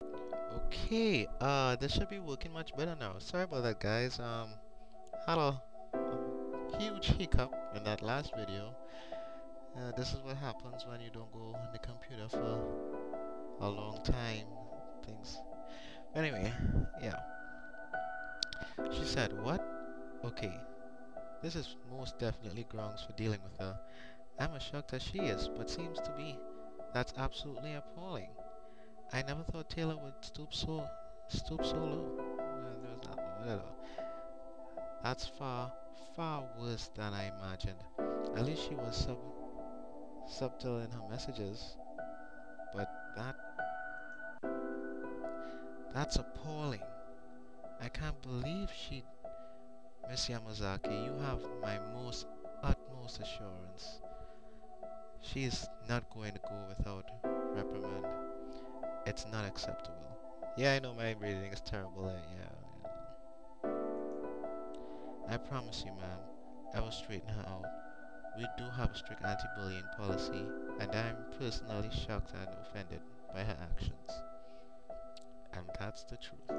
Okay, this should be working much better now. Sorry about that, guys. Had a huge hiccup in that last video. This is what happens when you don't go on the computer for a long time. Things. Anyway, yeah. She said, "What? Okay, this is most definitely grounds for dealing with her. I'm as shocked as she is, but seems to be. That's absolutely appalling. I never thought Taylor would stoop so low. There's not whatever. That's far worse than I imagined. At least she was subtle in her messages, but that's appalling. I can't believe she, Miss Yamazaki. You have my utmost assurance. She is not going to go without reprimand. It's not acceptable." Yeah, I know my reading is terrible. Yeah. "I promise you, ma'am, I will straighten her out. We do have a strict anti-bullying policy, and I am personally shocked and offended by her actions." And that's the truth.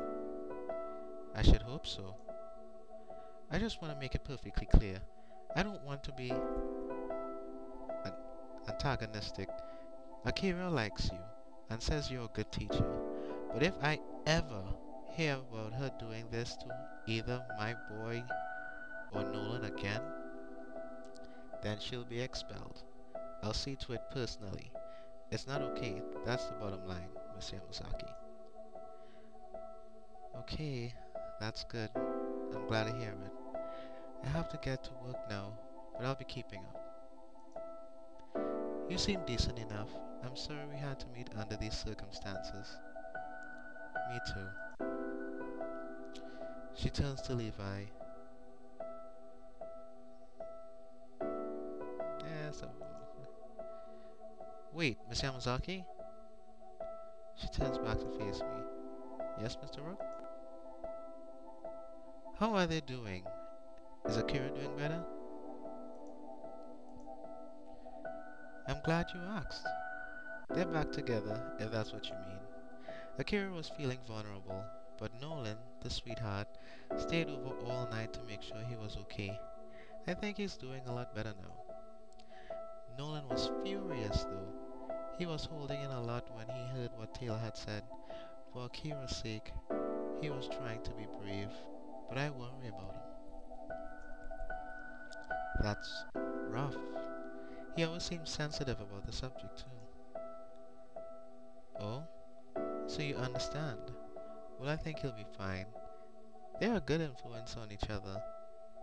I should hope so. I just want to make it perfectly clear. I don't want to be antagonistic. Akira likes you and says you're a good teacher, but if I ever hear about her doing this to either my boy or Nolan again, then she'll be expelled. I'll see to it personally. It's not okay. That's the bottom line, Miss Yamazaki. Okay, that's good. I'm glad to hear it. I have to get to work now, but I'll be keeping up. You seem decent enough. I'm sorry we had to meet under these circumstances. Me too. She turns to Levi. Wait, Miss Yamazaki? She turns back to face me. Yes, Mr. Rook? How are they doing? Is Akira doing better? I'm glad you asked. They're back together, if that's what you mean. Akira was feeling vulnerable, but Nolan, the sweetheart, stayed over all night to make sure he was okay. I think he's doing a lot better now. Nolan was furious though. He was holding in a lot when he heard what Taylor had said. For Akira's sake, he was trying to be brave, but I worry about him. That's rough. He always seems sensitive about the subject too. Oh? So you understand? Well, I think he'll be fine. They're a good influence on each other.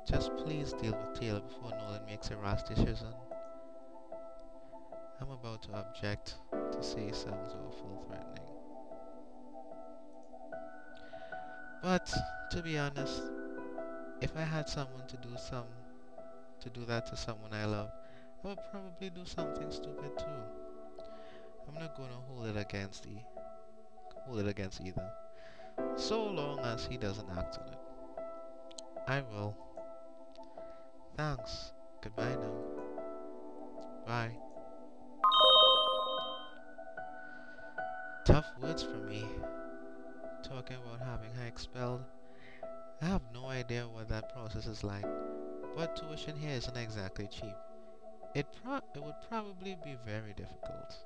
Just please deal with Taylor before Nolan makes a rash decision. I'm about to object to say sounds awful threatening. But, to be honest, if I had someone to do that to someone I love, I would probably do something stupid too. I'm not gonna hold it against either. So long as he doesn't act on it. I will. Thanks. Goodbye now. Bye. Tough words from me. Talking about having her expelled. I have no idea what that process is like, but tuition here isn't exactly cheap. It would probably be very difficult.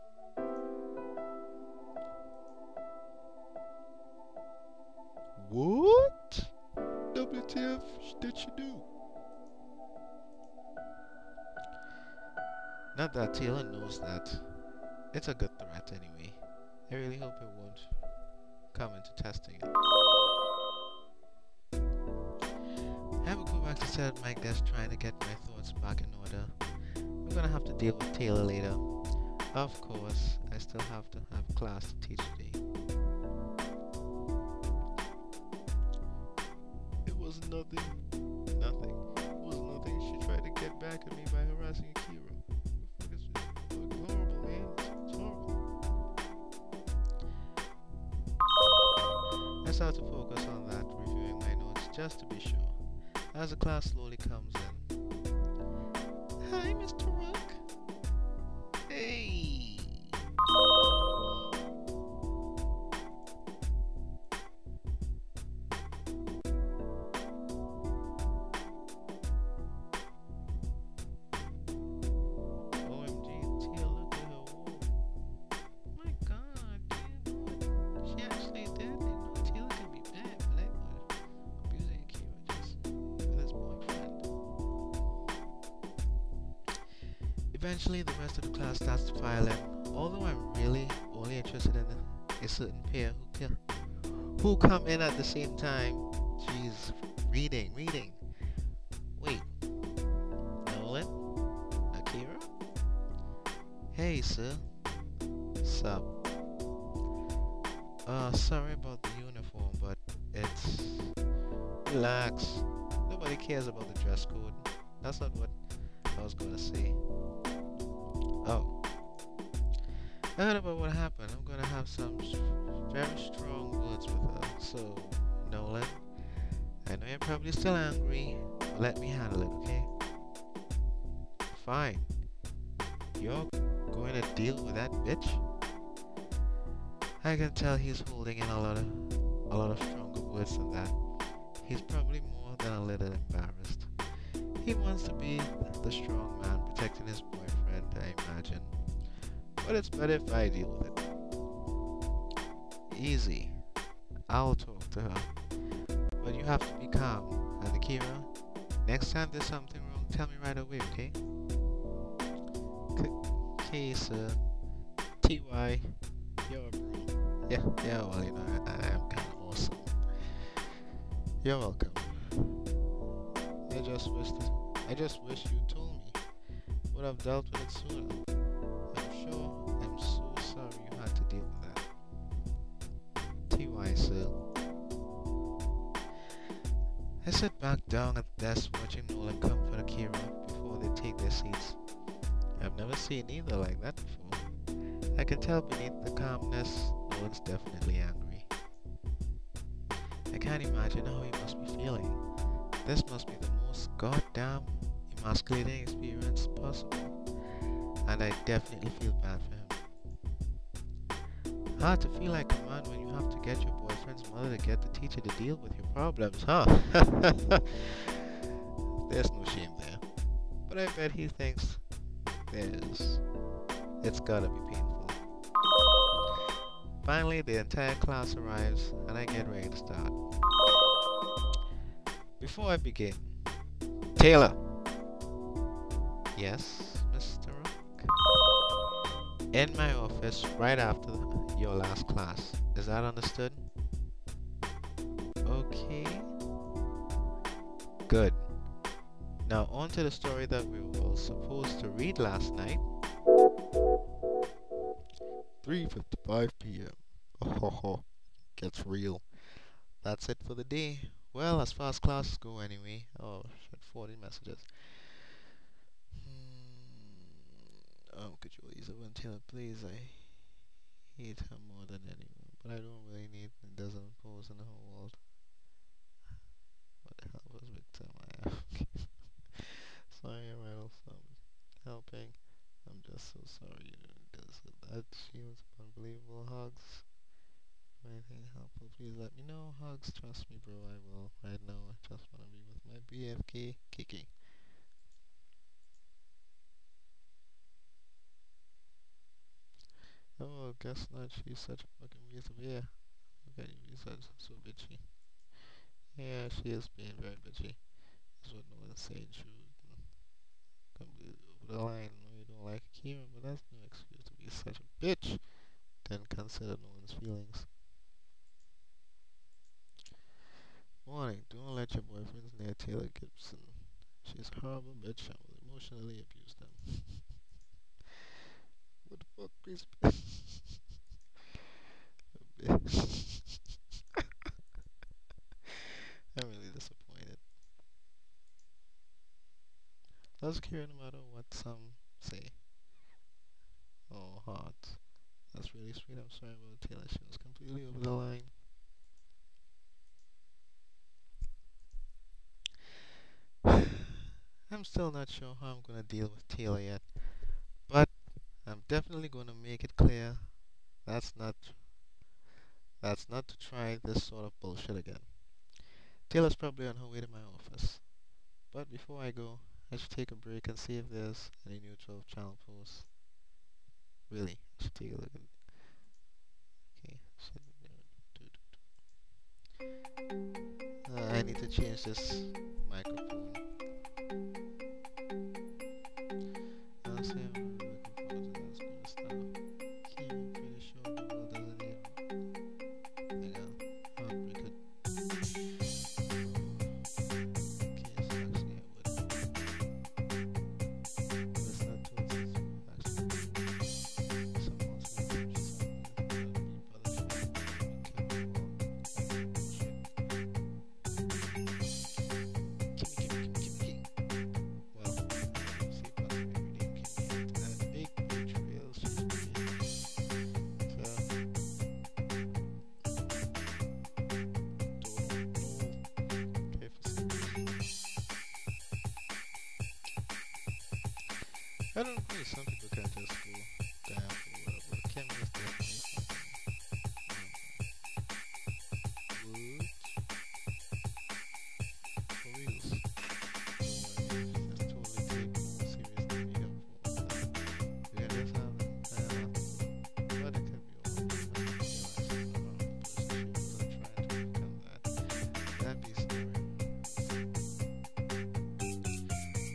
What? WTF did she do? Not that Taylor knows that. It's a good threat anyway. I really hope it won't come into testing it. I will go back to sit at my desk trying to get my thoughts back in order. I'm gonna have to deal with Taylor later. Of course, I still have to have class to teach today. It was nothing. Nothing. It was nothing. She tried to get back at me by harassing Akira. It's horrible, man. It's horrible. I start to focus on that, reviewing my notes just to be sure. As the class slowly comes in. Hi, Mr. Rook. Hey. Eventually, the rest of the class starts to file in. Although I'm really only interested in a certain pair who come in at the same time. Jeez, reading. Wait, Nolan? Akira? Hey, sir. Sup? Sorry about the uniform, but it's... Relax. Nobody cares about the dress code. That's not what I was gonna say. Oh. I heard about what happened. I'm gonna have some very strong words with her. So, Nolan, I know you're probably still angry, but let me handle it, okay? Fine. You're going to deal with that bitch? I can tell he's holding in a lot of stronger words than that. He's probably more than a little embarrassed. He wants to be the strong man protecting his boyfriend, I imagine. But it's better if I deal with it. Easy. I'll talk to her. But you have to be calm. And Akira, next time there's something wrong, tell me right away, okay? Okay, sir. T.Y. You're a bro. Yeah, well, you know, I am kind of awesome. You're welcome. I just wish you told me. Would have dealt with it sooner. I'm so sorry you had to deal with that. T.Y., sir. I sit back down at the desk watching Nolan comfort Akira before they take their seats. I've never seen either like that before. I can tell beneath the calmness, Nolan's definitely angry. I can't imagine how he must be feeling. This must be the most goddamn emasculating experience possible. And I definitely feel bad for him. Hard to feel like a man when you have to get your boyfriend's mother to get the teacher to deal with your problems, huh? There's no shame there. But I bet he thinks it's gotta be painful. Finally, the entire class arrives and I get ready to start. Before I begin, Taylor. Yes, Mr. Rock? In my office right after your last class. Is that understood? Okay. Good. Now on to the story that we were supposed to read last night. 3:55 p.m. Oh, gets real. That's it for the day. Well, as far as classes go anyway. Oh shit, 40 messages. Could you please Taylor, please? I hate her more than anyone, but I don't really need a dozen pose in the whole world. What the hell was victim I am? Sorry, I might also helping. I'm just so sorry you didn't do this with that. She was unbelievable. Hugs. Anything helpful, please let me know. Hugs, trust me, bro, I will. Right now, I just want to be with my BFK, Kiki. Oh, guess not. She's such a fucking piece of air. How can you be such so bitchy? Yeah, she is being very bitchy. That's what no one's saying. She would come over the line. No, you don't like Akira, but that's no excuse to be such a bitch. Then consider no one's feelings. Warning, don't let your boyfriends near Taylor Gibson. She's a horrible bitch and will emotionally abuse them. What the fuck, please? I'm really disappointed. Loves Kira no matter what some say. Oh, heart. That's really sweet. I'm sorry about Taylor. She was completely over the line. I'm still not sure how I'm gonna deal with Taylor yet, but I'm definitely gonna make it clear that's not to try this sort of bullshit again. Taylor's probably on her way to my office, but before I go, I should take a break and see if there's any new 12 channel posts. Really, I should take a look at it. Okay, I need to change this microphone. I'll see. I don't know, some people can just go down for whatever. Camera is definitely fucking wood for reals. Just totally take more serious than we have for. We are just having but it can be all that'd be scary.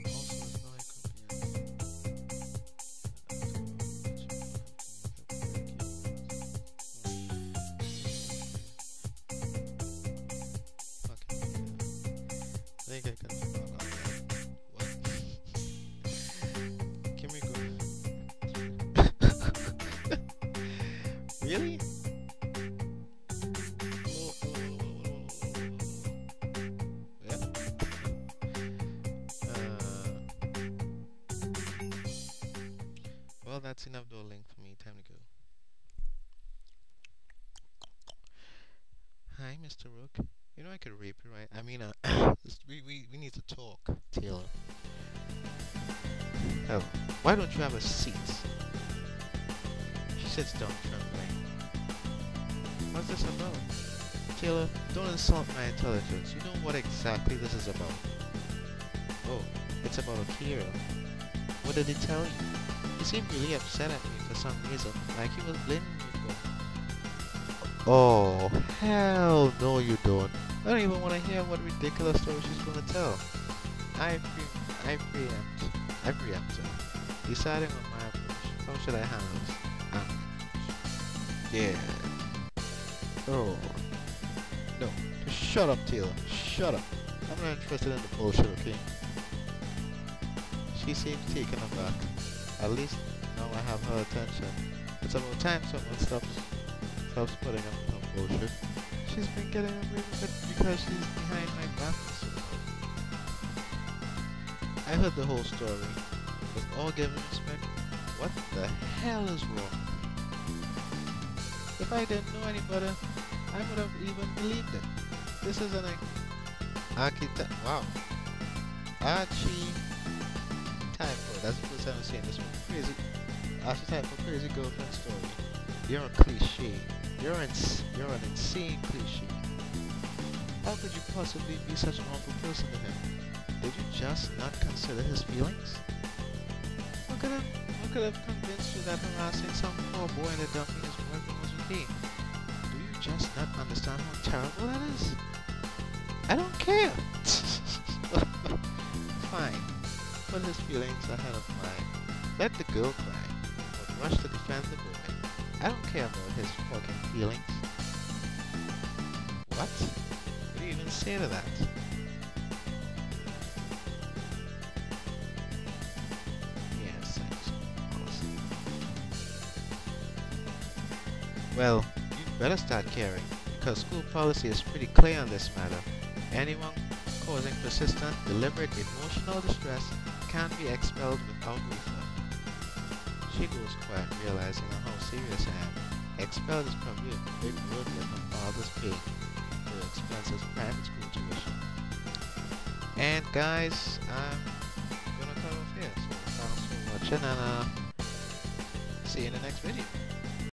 Also, it's not like I think I can figure out that. What? Can we go? Really? Yeah. Well, that's enough dawdling for me. Time to go. Hi, Mr. Rook. You know I could rape you, right? I mean, we need to talk, Taylor. Oh, why don't you have a seat? She sits down trembling. What's this about? Taylor, don't insult my intelligence. You know what exactly this is about. Oh, it's about Akira. What did he tell you? He seemed really upset at me for some reason, like he was blaming me for... Oh, hell no you don't. I don't even want to hear what ridiculous story she's going to tell. I preempt her. Deciding on my approach. How should I handle this? Yeah. Oh. No. Just shut up, Taylor. Shut up. I'm not interested in the bullshit, okay? She seems taken aback. At least now I have her attention. It's about time someone stops putting up with her bullshit. She's been getting away with it because she's behind my back. I heard the whole story. With all given respect, what the hell is wrong? If I didn't know any better, I would have even believed it. This is an architect. Wow. Archetypal. That's the first time I'm saying this one. Crazy. Archetypal crazy girlfriend story. You're a cliché. You're an insane cliché. How could you possibly be such an awful person to him? Did you just not consider his feelings? What could have convinced you that harassing some poor boy in the dumping his boyfriend was okay? Do you just not understand how terrible that is? I don't care! Fine. Put his feelings ahead of mine. Let the girl cry, but rush to defend the boy. I don't care about his fucking feelings. What? What do you even say to that? Well, you'd better start caring, because school policy is pretty clear on this matter. Anyone causing persistent, deliberate emotional distress can be expelled without refund. She goes quiet, realizing how serious I am. Expelled is probably a big word when her father's paying for the expenses private school tuition. And guys, I'm gonna cut off here. So thanks for watching, and see you in the next video.